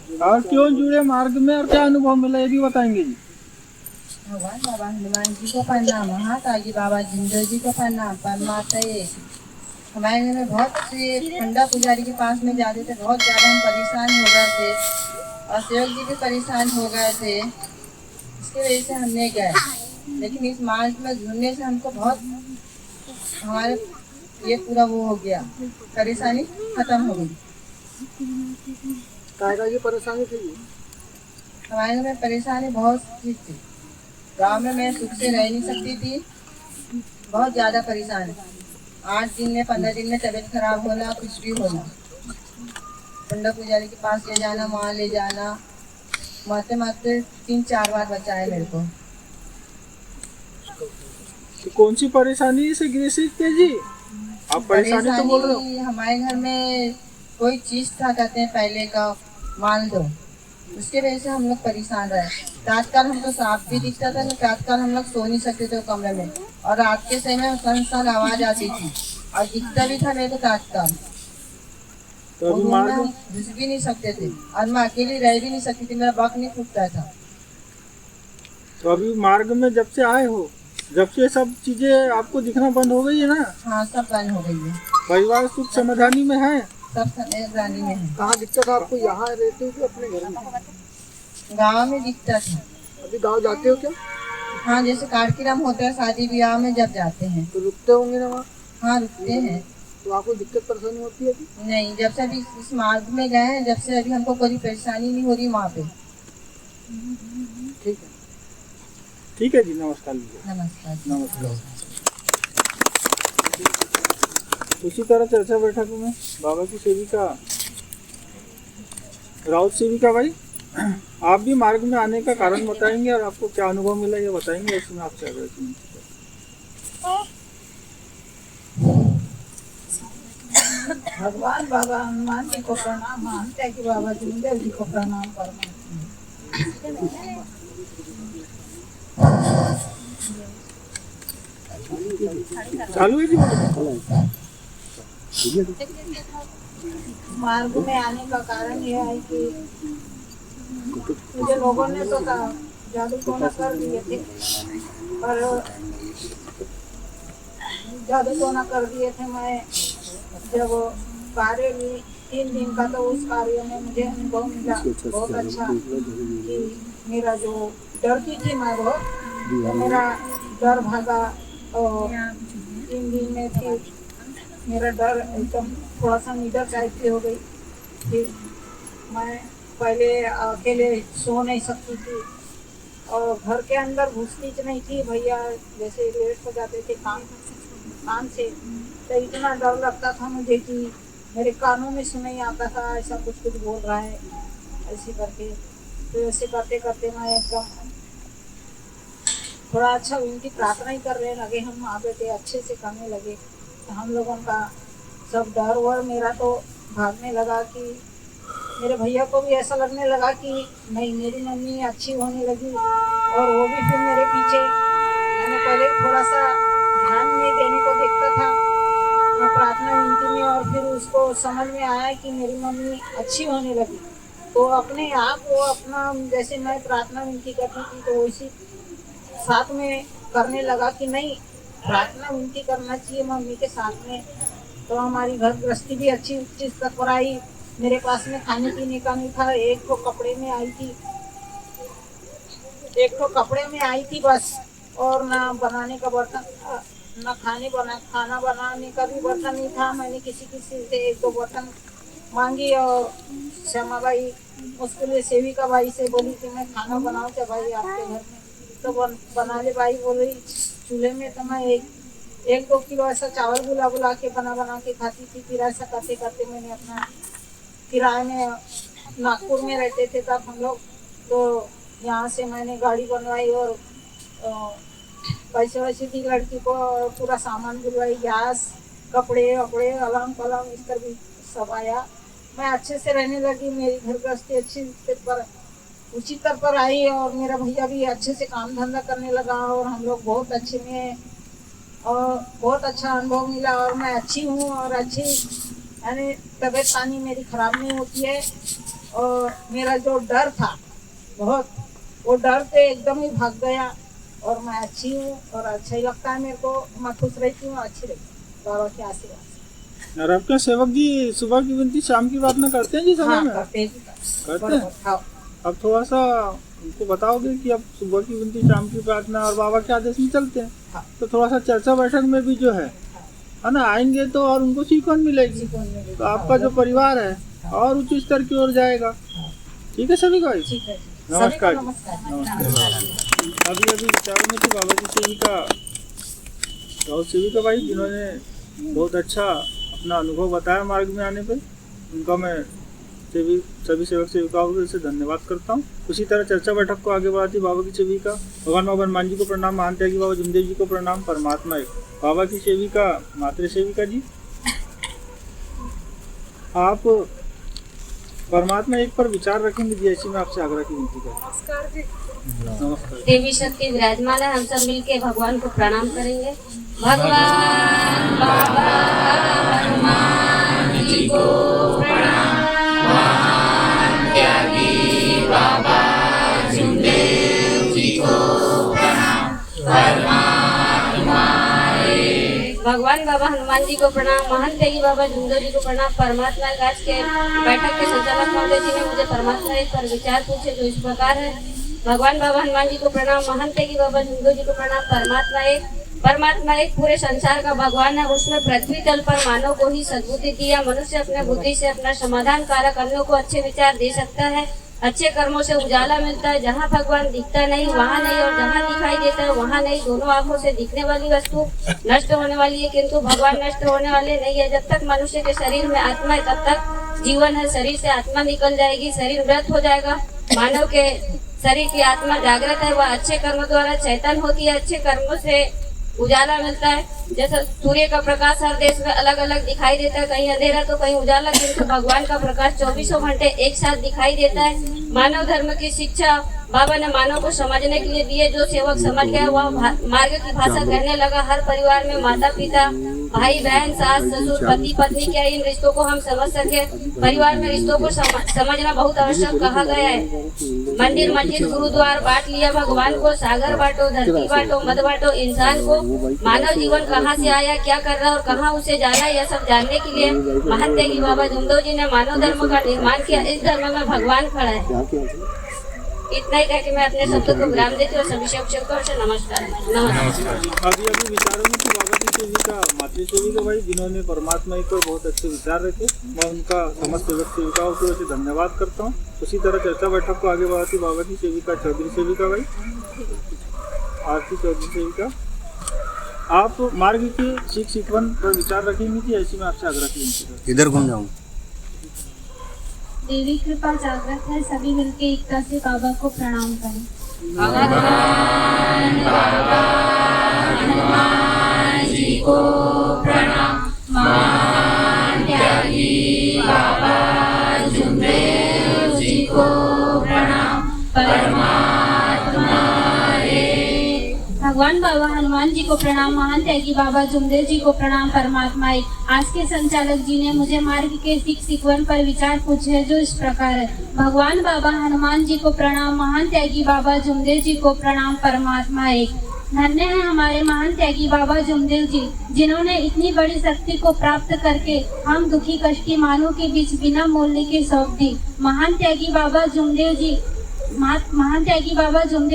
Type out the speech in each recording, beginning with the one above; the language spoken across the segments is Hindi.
और क्यों जुड़े मार्ग में और क्या अनुभव मिला ये भी बताएंगे जी। भगवान बाबा हनुमान जी को प्रणाम, महातागी बाबा जिंदर जी को प्रणाम। परमात्मा ये हमारे घर में बहुत से पंडा पुजारी के पास में जाते थे, बहुत ज़्यादा हम परेशान हो गए थे और सेवक जी भी परेशान हो गए थे। इसकी वजह से हमने गए, लेकिन इस मार्ग में जुड़ने से हमको बहुत हमारे ये पूरा वो हो गया, परेशानी खत्म हो गई। ये परेशानी थी हमारे घर में परेशानी बहुत चीज थी। गाँव में मैं सुख से रह नहीं सकती थी, बहुत ज़्यादा परेशान। 8 दिन में 15 दिन में तबीयत खराब होना, कुछ भी होना, पंडा पुजारी के पास ले जाना, वहाँ ले जाना, मारते मारते 3-4 बार बचाए मेरे को। तो कौन सी परेशानी से ग्रसित थे जी? आप परेशानी तो बोल रहे हो। हमारे घर में कोई चीज था, कहते हैं पहले का मान लो, उसके वजह से हम लोग परेशान रहे। रात हमको सांप भी दिखता था, रात हम लोग सो नहीं सकते थे कमरे में, और रात के समय में सन आवाज आती थी और दिखता भी था मेरे को रात तो हम घुस भी नहीं सकते थे और मैं अकेली रह भी नहीं सकती थी, मेरा बक नहीं फूटता था। तो अभी मार्ग में जब से आए हो, जब से सब चीजें आपको दिखना बंद हो गई है ना? हाँ, सब बंद हो गई है। परिवार सुख समाधानी में है, सब समाधानी में है। कहाँ दिक्कत आपको? यहाँ रहते हो कि अपने घर में? गाँव में दिक्कत है। अभी गाँव जाते हो क्या? हाँ, जैसे कार्यक्रम होता है शादी ब्याह में जब जाते हैं तो रुकते होंगे ना वहाँ? हाँ, रुकते हैं। तो आपको दिक्कत परेशानी होती है अभी? नहीं, जब से अभी इस मार्ग में गए हैं, जब से अभी हमको कोई परेशानी नहीं हो रही वहाँ पे। ठीक है, ठीक है जी, नमस्कार। नमस्कार। नमस्कार। उसी तरह चर्चा बैठक में बाबा की सेविका राउत सेविका भाई, आप भी मार्ग में आने का कारण बताएंगे और आपको क्या अनुभव मिला ये बताएंगे, इसमें आपसे आग्रह। भगवान बाबा हनुमान जी को प्रणाम, मानते कि बाबा जिंदर जी को प्रणाम। परमात्मा चालू है जी। मार्ग में आने का कारण यह है कि मुझे लोगों ने तो जादू टोना कर दिए थे, पर जादू टोना कर दिए थे। मैं जब कार्य ली 3 दिन का, तो उस कार्य में मुझे अनुभव मिला बहुत अच्छा कि मेरा जो डरती थी मैं बहुत, तो मेरा डर भागा और 3 दिन में फिर मेरा डर एकदम थोड़ा सा निडर टाइप की हो गई। फिर मैं पहले अकेले सो नहीं सकती थी और घर के अंदर घुसती नहीं थी। भैया जैसे लेट हो जाते थे काम से, तो इतना डर लगता था मुझे कि मेरे कानों में सुनाई आता था ऐसा कुछ बोल रहा है ऐसे करके। तो ऐसे करते करते मैं एकदम थोड़ा अच्छा उनकी प्रार्थना ही करने लगे। हम माँ बेटे अच्छे से करने लगे, तो हम लोगों का सब डर वर मेरा तो भागने लगा कि मेरे भैया को भी ऐसा लगने लगा कि नहीं, मेरी मम्मी अच्छी होने लगी। और वो भी फिर मेरे पीछे, मैंने पहले थोड़ा सा ध्यान नहीं देने को देखता था प्रार्थना विनती में, और फिर उसको समझ में आया कि मेरी मम्मी अच्छी होने लगी, तो अपने आप वो अपना जैसे मैं प्रार्थना विनती करती थी तो वैसी साथ में करने लगा कि नहीं, प्रार्थना विनती करना चाहिए मम्मी के साथ में। तो हमारी घर गृहस्थी भी अच्छी चीज तक पर आई। मेरे पास में खाने पीने का नहीं था, एक तो कपड़े में आई थी बस, और ना बनाने का बर्तन, ना खाना बनाने का भी बर्तन नहीं था। मैंने किसी से 1-2 बर्तन मांगी और श्यामा भाई उसके लिए सेविका भाई से बोली कि मैं खाना बनाऊं क्या भाई आपके घर में, तो बना ले भाई बोली चूल्हे में। तो मैं 1-2 किलो ऐसा चावल बुला के बना के खाती थी। फिर ऐसा करते करते मैंने अपना किराए में नागपुर में रहते थे तब हम लोग, तो यहाँ से मैंने गाड़ी बनवाई और पैसे वैसे दी लड़की को, पूरा सामान बुलवाई, गैस, कपड़े वपड़े, अलंग पलंग इस तरह भी सब आया। मैं अच्छे से रहने लगी, मेरी घर गृहस्थी अच्छी पर उसी तर पर आई और मेरा भैया भी अच्छे से काम धंधा करने लगा और हम लोग बहुत अच्छे में, और बहुत अच्छा अनुभव मिला। और मैं अच्छी हूँ और अच्छी यानी तबीयत पानी मेरी खराब नहीं होती है। और मेरा जो डर था बहुत, वो डर से एकदम ही भाग गया। और मैं अच्छी हूँ और अच्छा ही लगता है मेरे को, मैं खुश रहती हूँ, अच्छी रहती हूँ बाबा के आशीर्वाद से। और आपके सेवक जी सुबह की विनती शाम की प्रार्थना करते हैं जी समय हाँ, में? करते हैं। करते हैं? हाँ। अब थोड़ा सा उनको बताओगे कि अब सुबह की विनती शाम की प्रार्थना और बाबा के आदेश में चलते हैं, हाँ। तो थोड़ा सा चर्चा बैठक में भी जो है ना, आएंगे तो और उनको सीखन मिलेगी, तो आपका जो परिवार है और उच्च स्तर की ओर जाएगा। ठीक है सभी भाई, ठीक है। नमस्कार। नमस्कार। अभी विचार में थी बाबा जी सेविका राहुल सेविका भाई, जिन्होंने बहुत अच्छा अपना अनुभव बताया मार्ग में आने पे, उनका मैं सभी सेवक सेविकाओं को से धन्यवाद करता हूँ। उसी तरह चर्चा बैठक को आगे बढ़ाती बाबा की सेविका भगवान बाबा हनुमान जी को प्रणाम, महान त्यागी बाबा जमदेव जी को प्रणाम, परमात्मा एक बाबा की सेविका मातृ सेविका जी, आप परमात्मा एक पर विचार रखेंगे जी, ऐसी मैं आपसे आग्रह की विनती करता हूँ। नमस्कार। देवी शक्ति विराजमान है, हम सब मिलके भगवान को प्रणाम करेंगे। भगवान बाबा हनुमान जी को प्रणाम, महान त्यागी बाबा जमदेव जी को प्रणाम, परमात्मा एक। भगवान बाबा हनुमान जी को प्रणाम, महान त्यागी बाबा जमदेव जी को प्रणाम, परमात्मा। आज के बैठक के संचालक महोदय जी ने मुझे परमात्मा एक पर विचार पूछे जो इस प्रकार है। भगवान बाबा हनुमान जी को प्रणाम, महान त्यागी बाबा जमदेव जी को प्रणाम, परमात्मा एक। परमात्मा एक पूरे संसार का भगवान है, उसने पृथ्वी तल पर मानव को ही सद्बुद्धि दिया। मनुष्य अपने बुद्धि से अपना समाधान कारक अन्यों को अच्छे विचार दे सकता है, अच्छे कर्मों से उजाला मिलता है। जहाँ भगवान दिखता नहीं वहाँ नहीं, और जहाँ दिखाई देता है वहाँ नहीं। दोनों आंखों से दिखने वाली वस्तु नष्ट होने वाली है, किंतु भगवान नष्ट होने वाले नहीं है। जब तक मनुष्य के शरीर में आत्मा है तब तक जीवन है। शरीर से आत्मा निकल जाएगी, शरीर मृत हो जाएगा। मानव के शरीर की आत्मा जागृत है, वह अच्छे कर्म द्वारा चैतन्य होती है, अच्छे कर्मों से उजाला मिलता है। जैसे सूर्य का प्रकाश हर देश में अलग अलग दिखाई देता है, कहीं अंधेरा तो कहीं उजाला, किंतु भगवान का प्रकाश 24 घंटे एक साथ दिखाई देता है। मानव धर्म की शिक्षा बाबा ने मानव को समझने के लिए दिए। जो सेवक समझ गया वह मार्ग की भाषा कहने लगा। हर परिवार में माता पिता, भाई बहन, सास ससुर, पति पत्नी, क्या इन रिश्तों को हम समझ सके? परिवार में रिश्तों को समझना बहुत आवश्यक कहा गया है। मंदिर मस्जिद गुरुद्वार बांट लिया भगवान को, सागर बांटो, धरती बांटो, मत बांटो इंसान को। मानव जीवन कहाँ से आया, क्या कर रहा और कहाँ उसे जाना, यह सब जानने के लिए महान त्यागी बाबा जमदेव जी ने मानव धर्म का निर्माण किया। इस धर्म में भगवान खड़ा है। इतना ही कह के मैं अपने शब्दों को विराम देती हूँ। सभी शिक्षकों से नमस्कार। अभी विचारों में तो बाबा की सेविका मातृ सेविका भाई, जिन्होंने परमात्मा एक पर बहुत अच्छे विचार रखे, मैं उनका समस्त सेवक सेविकाओं की ओर से धन्यवाद करता हूँ। उसी तरह चर्चा बैठक को आगे बढ़ाती बाबा की सेविका चौधरी सेविका भाई, आरती चौधरी सेविका, आप मार्ग की सीख सीखवन पर विचार रखेंगे कि ऐसी मैं आपसे आग्रह की विनती करता हूँ। इधर घूम जाऊँ। देवी कृपा जागृत है, सभी मिलके एकता से बाबा को प्रणाम करें। भगवान बाबा हनुमान जी को प्रणाम, महान त्यागी बाबा जमदेव जी को प्रणाम, परमात्मा एक। भगवान बाबा हनुमान जी को प्रणाम, महान त्यागी बाबा जमदेव जी को प्रणाम, परमात्मा एक। आज के संचालक जी ने मुझे मार्ग के सीख सीखवन पर विचार पूछे जो इस प्रकार है। भगवान बाबा हनुमान जी को प्रणाम, महान त्यागी बाबा जमदेव जी को प्रणाम, परमात्मा एक। धन्य है हमारे महान त्यागी बाबा जमदेव जी, जिन्होंने इतनी बड़ी शक्ति को प्राप्त करके हम दुखी कष्टी मानव के बीच बिना मूल्य के सौंप दी। महान त्यागी बाबा जमदेव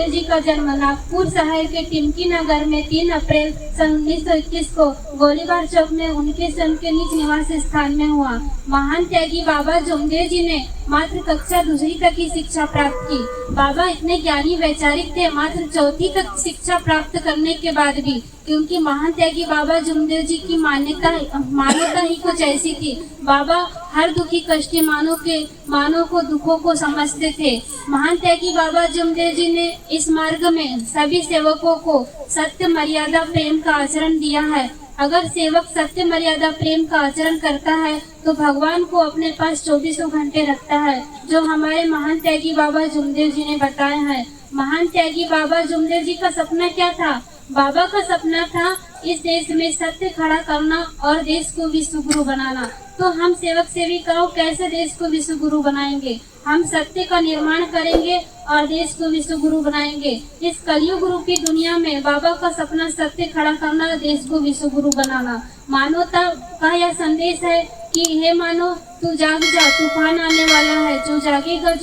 जी का जन्म नागपुर शहर के टिमकी नगर में 3 अप्रैल सन 1921 को गोलीबार चौक में उनके स्वयं के निज निवास स्थान में हुआ। महान त्यागी बाबा जमदेव जी ने मात्र कक्षा 2वीं तक की शिक्षा प्राप्त की। बाबा इतने ज्ञानी वैचारिक थे, मात्र 4वीं तक शिक्षा प्राप्त करने के बाद भी, क्योंकि महान त्यागी बाबा जमदेव जी की मान्यता ही कुछ ऐसी थी। बाबा हर दुखी कष्टी मानव को दुखों को समझते थे। महान त्यागी बाबा जमदेव जी ने इस मार्ग में सभी सेवकों को सत्य मर्यादा प्रेम का आचरण दिया है। अगर सेवक सत्य मर्यादा प्रेम का आचरण करता है तो भगवान को अपने पास 24 घंटे रखता है, जो हमारे महान त्यागी बाबा जमदेव जी ने बताया है। महान त्यागी बाबा जमदेव जी का सपना क्या था? बाबा का सपना था इस देश में सत्य खड़ा करना और देश को विश्व गुरु बनाना। तो हम सेवक सेविकाओं कैसे देश को विश्व गुरु बनाएंगे? हम सत्य का निर्माण करेंगे और देश को विश्व गुरु बनाएंगे। इस कलयुग गुरु की दुनिया में बाबा का सपना सत्य खड़ा करना, देश को विश्व गुरु बनाना। मानवता का यह संदेश है कि हे मानो, तू जाग जा, तूफान आने वाला है। जो जागेगा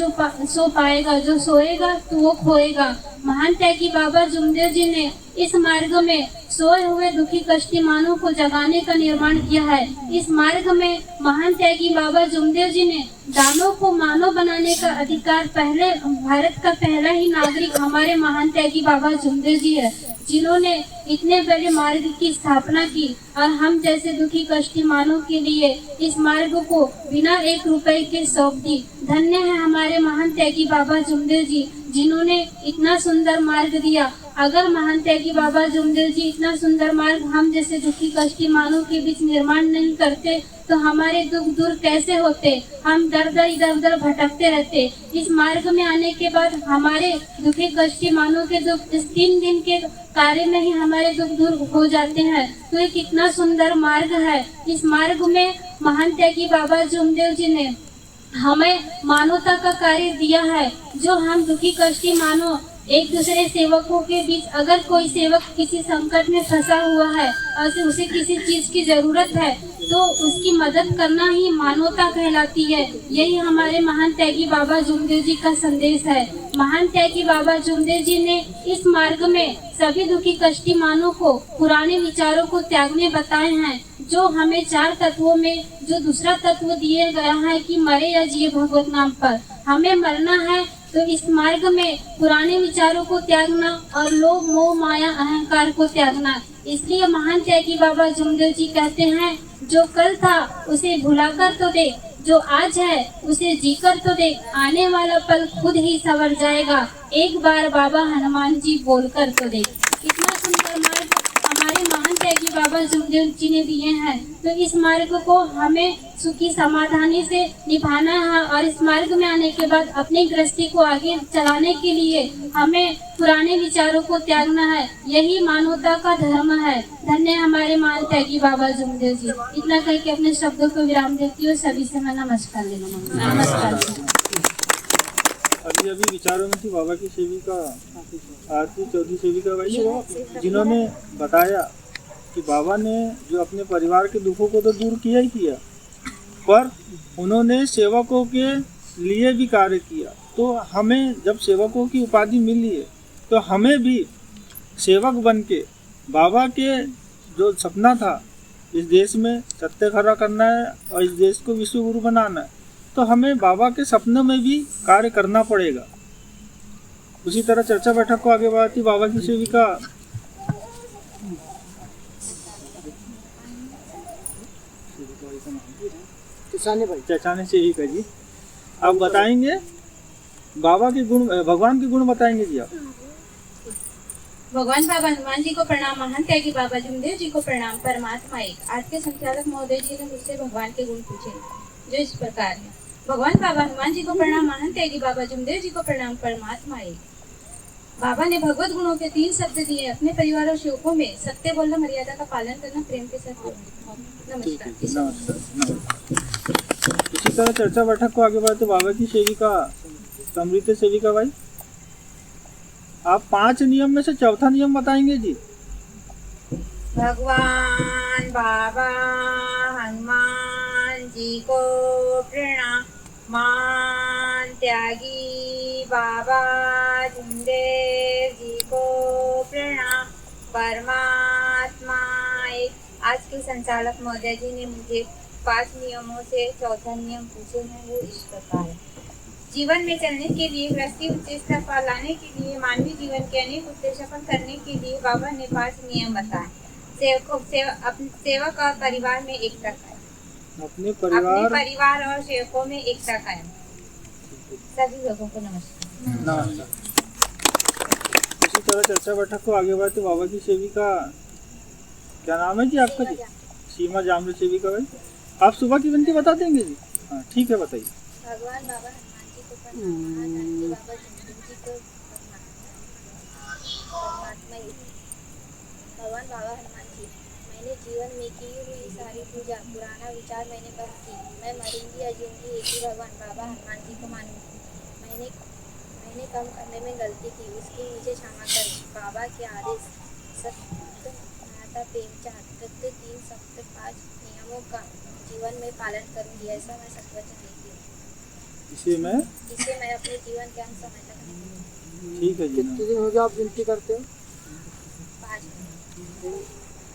सो पाएगा, जो सोएगा तो वो खोएगा। महान त्यागी बाबा जुमदेव जी ने इस मार्ग में सोए हुए दुखी कष्टी मानव को जगाने का निर्माण किया है। इस मार्ग में महान त्यागी बाबा जुमदेव जी ने दानव को मानव बनाने का अधिकार पहले भारत का पहला ही नागरिक हमारे महान त्यागी बाबा जुमदेव जी है, जिन्होंने इतने बड़े मार्ग की स्थापना की और हम जैसे दुखी कष्टी मानव के लिए इस मार्ग को बिना 1 रुपए के सौंप दी। धन्य है हमारे महान त्यागी बाबा जुमदेव जी, जिन्होंने इतना सुंदर मार्ग दिया। अगर महान त्यागी बाबा जुमदेव जी इतना सुंदर मार्ग हम जैसे दुखी कष्टी मानव के बीच निर्माण नहीं करते तो हमारे दुख दूर कैसे होते? हम दर दर इधर उधर भटकते रहते। इस मार्ग में आने के बाद हमारे दुखी कष्टी मानव के दुख इस 3 दिन के कार्य में ही हमारे दुख दूर हो जाते हैं। तो ये कितना सुंदर मार्ग है। इस मार्ग में महान त्यागी बाबा जुमदेव जी ने हमें मानवता का कार्य दिया है। जो हम दुखी कष्टी मानव एक दूसरे सेवकों के बीच, अगर कोई सेवक किसी संकट में फंसा हुआ है और उसे किसी चीज की जरूरत है तो उसकी मदद करना ही मानवता कहलाती है। यही हमारे महान त्यागी बाबा जुमदेव जी का संदेश है। महान त्यागी बाबा जुमदेव जी ने इस मार्ग में सभी दुखी कष्टी मानव को पुराने विचारों को त्यागने बताए हैं। जो हमें 4 तत्वों में जो दूसरा तत्व दिए गया है कि मरे या जिए भगवत नाम पर, हमें मरना है तो इस मार्ग में पुराने विचारों को त्यागना और लोभ मोह माया अहंकार को त्यागना। इसलिए महान त्यागी बाबा जुमदेव जी कहते हैं, जो कल था उसे भुलाकर तो देख, जो आज है उसे जीकर तो देख, आने वाला पल खुद ही संवर जाएगा, एक बार बाबा हनुमान जी बोलकर तो देख। इतना सुंदर मार्ग हमारे महान त्यागी बाबा जुमदेव जी ने दिए हैं। तो इस मार्ग को हमें सुखी समाधानी से निभाना है और इस मार्ग में आने के बाद अपनी गृहस्थी को आगे चलाने के लिए हमें पुराने विचारों को त्यागना है। यही मानवता का धर्म है। धन्य हमारे महान त्यागी बाबा जुमदेव जी। इतना कह के अपने शब्दों को विराम देती हूँ। सभी से मैं नमस्कार लेना। नमस्कार। अभी विचारों में थी बाबा की सेविका आरती चौधरी सेविका भाई, जिन्होंने बताया कि बाबा ने जो अपने परिवार के दुखों को तो दूर किया ही किया, पर उन्होंने सेवकों के लिए भी कार्य किया। तो हमें जब सेवकों की उपाधि मिली है तो हमें भी सेवक बन के बाबा के जो सपना था इस देश में सत्य खड़ा करना है और इस देश को विश्व गुरु बनाना है, तो हमें बाबा के सपनों में भी कार्य करना पड़ेगा। उसी तरह चर्चा बैठक को आगे बढ़ाती बाबा की सेविका चचाने सेविका जी, आप बताएंगे बाबा के गुण, भगवान के गुण बताएंगे जी आप। भगवान बाबा हनुमान जी को प्रणाम। महान त्यागी बाबा जुमदेव जी को प्रणाम। परमात्मा एक। आज के संचालक महोदय जी ने मुझसे भगवान के गुण पूछे जो इस प्रकार है। भगवान बाबा हनुमान जी को प्रणाम। महान त्यागी बाबा जुमदेव जी को प्रणाम। परमात्मा एक। बाबा ने भगवत गुणों के 3 शब्द दिए। अपने परिवार और सेवकों में सत्य बोलना, मर्यादा का पालन करना, प्रेम के साथ बोलना। नमस्कार। इसी तरह चर्चा बैठक को आगे बढ़ाते बाबा की सेविका समृत सेविका भाई, आप 5 नियम में से चौथा नियम बताएंगे जी। भगवान बाबा हनुमान जी को प्रणाम। महान त्यागी बाबा जुमदेव जी को प्रणाम। परमात्मा एक। आज के संचालक महोदय जी ने मुझे 5 नियमों से चौथा नियम पूछे हैं, वो इस प्रकार है। जीवन में चलने के लिए, गृहस्थी उच्चता पर लाने के लिए, मानवीय जीवन के अनेक उद्देश्य सफल करने के लिए बाबा ने 5 नियम बताए। सेवक और परिवार में एकता कायम। अपने परिवार और सेवकों में एकता कायम। सभी लोगों को नमस्कार। इसी तरह चर्चा बैठक को आगे बढ़ते बाबा की सेविका, क्या नाम है जी आपका जी? सीमा जामरे सेविका भाई, आप सुबह की विनती बता देंगे जी? हाँ ठीक है, बताइए। भगवान बाबा हनुमान जी को प्रणाम। बाबा जुमदेव जी को परमात्मा। भगवान बाबा हनुमान जी मैंने जीवन में की हुई सारी पूजा पुराना विचार मैंने बंद की। मैं मरूंगी या जीऊंगी एक ही भगवान बाबा हनुमान जी को मानूंगी। मैंने कम करने में गलती की, उसकी मुझे क्षमा करें। बाबा के आदेश सत्य माता प्रेम चाहते 3 सप्त 5 नियमों का जीवन में पालन करूंगी, ऐसा मैं सचवचन देती हूँ। इसे मैं अपने जीवन के अंत समय तक रखूंगी। ठीक है जी। कितने दिन हो गया आप गिनती करते हो? 5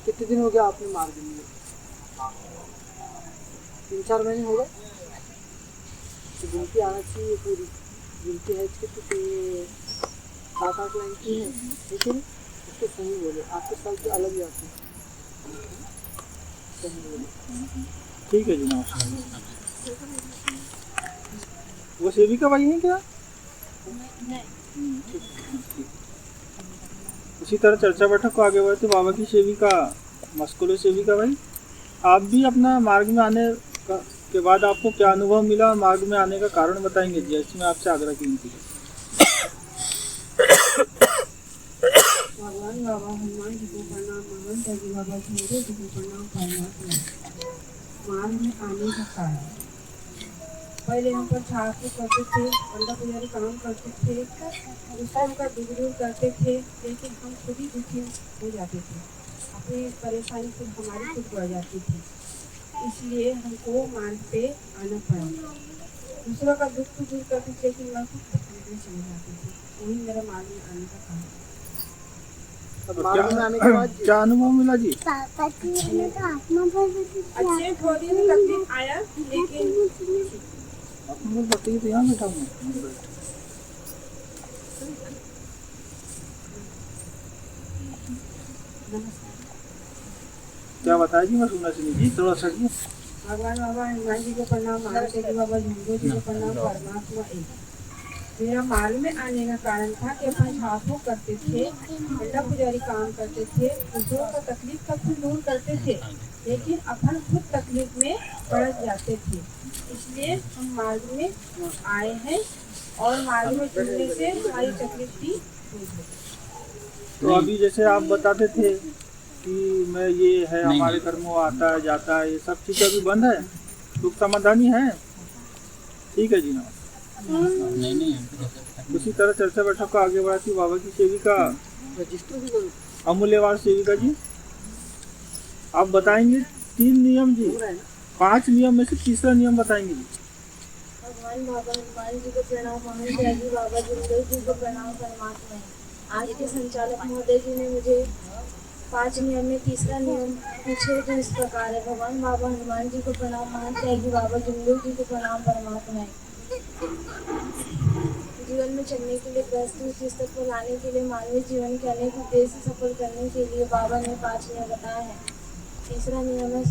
कितने दिन हो गया आपने मार्ग लिए? 3-4 महीने हो गए। तो गिनती आना चाहिए पूरी। गिनती है इसकी तो 7-8 लाइन की है, लेकिन उसको सही बोले। आपके साल की अलग ही आती है, सही बोले। ठीक है जी, नमस्कार। वो सेविका भाई हैं क्या? ठीक। उसी तरह चर्चा बैठक को आगे बढ़ते बाबा की सेविका मस्कुलो सेविका भाई, आप भी अपना मार्ग में आने के बाद आपको क्या अनुभव मिला, मार्ग में आने का कारण बताएंगे जी, ऐसे मैं आपसे आग्रह की थी। भगवान बाबा हनुमान जी को प्रणाम। महान त्यागी बाबा झुंझुनू जी को प्रणाम। परमात्मा मार्ग में आने का कारण, पहले हम पर छात्र करते थे, पंडा पुजारी काम करते थे, दूसरों का दुख दूर करते थे, लेकिन हम खुद ही दुखी हो जाते थे। अपनी परेशानी खुद हमारी खुद बढ़ जाती थी, इसलिए हमको मार्ग पे आना पड़ा। दूसरों का दुख तो दूर करती थी, लेकिन मैं खुद तकलीफ में चली जाती थी। वही मेरा मार्ग में आने का कारण। मार्ग में आने के बाद क्या अनुभव मिला जी? अच्छे थोड़ी सी तकलीफ आया, लेकिन आप मुझे बताइए तो यहाँ बैठा हूँ। क्या बताया जी, मैं सुना सुनी जी, थोड़ा सा जी। भगवान बाबा हनुमान जी को प्रणाम। महान त्यागी बाबा झुंझुनू जी को प्रणाम। परमात्मा एक। मेरा मार्ग में आने का कारण था कि अपन छापों करते थे, पंडा पुजारी काम करते थे, दूसरों का तकलीफ का खुद दूर करते थे, लेकिन अपन खुद तकलीफ में पड़ जाते थे। इसलिए हम मार्ग में आए हैं और मार्ग में जुड़ने से हमारी तकलीफ भी दूर हो। तो अभी जैसे आप बताते थे कि मैं ये है हमारे घर में आता है जाता है, ये सब चीज़ अभी बंद है, दुख समाधानी है। ठीक है जी, ना उसी तरह चर्चा बैठक को आगे बढ़ाती बाबा की सेविका अमूल्यवान सेविका जी, आप बताएंगे 3 नियम जी, 5 नियम में से तीसरा नियम बताएंगे जी। भगवान बाबा हनुमान जी को प्रणाम। महान त्यागी बाबा झुंझुनू जी को प्रणाम। परमात्मा आज के संचालक महोदय जी ने मुझे 5 नियम में तीसरा नियम पूछे, जो इस प्रकार है। भगवान बाबा हनुमान जी को प्रणाम। महान त्यागी बाबा झुंझुनू जी को प्रणाम। परमात्मा जीवन में चलने के लिए प्रस्तुत इस तक को लाने के लिए मानवीय जीवन के अनेक उद्देश्य सफल करने के लिए बाबा ने 5 नियम बताया है। तीसरा नियम है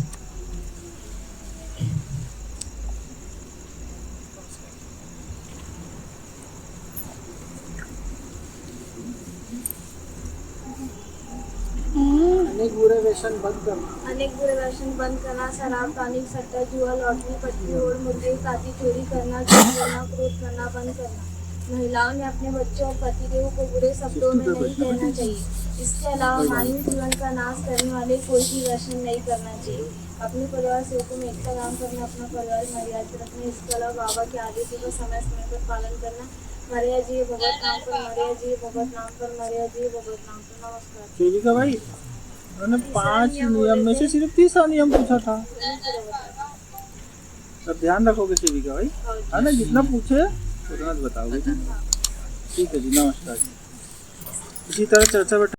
अनेक बुरे व्यसन बंद करना। अनेक बुरे व्यसन बंद करना, शराब, टॉनिक, सट्टा, जुआ, लॉटरी, पट्टी, होड़, मुर्गे, काती, चोरी करना, झूठ बोलना, क्रोध करना बंद करना। महिलाओं ने अपने बच्चों और पतिदेव को बुरे शब्दों में नहीं कहना चाहिए। इसके अलावा मानवीय जीवन का नाश करने वाले कोई भी व्यसन नहीं करना चाहिए। अपने परिवार सेवकों में एकता काम करना, अपना परिवार मर्यादा रखना। इसके अलावा बाबा के आदेशों का समय समय पर पालन करना। मरिया जी भगवत नाम पर, मरिया जी भगवत नाम पर, मरिया जी भगवत नाम पर। नमस्कार। सेविका भाई, मैंने 5 नियम में से सिर्फ तीसरा नियम पूछा था, अब ध्यान रखोगे सेविका भाई, है ना? जितना पूछे उतना बताओगे। ठीक है जी, नमस्कार। इसी तरह चर्चा बैठक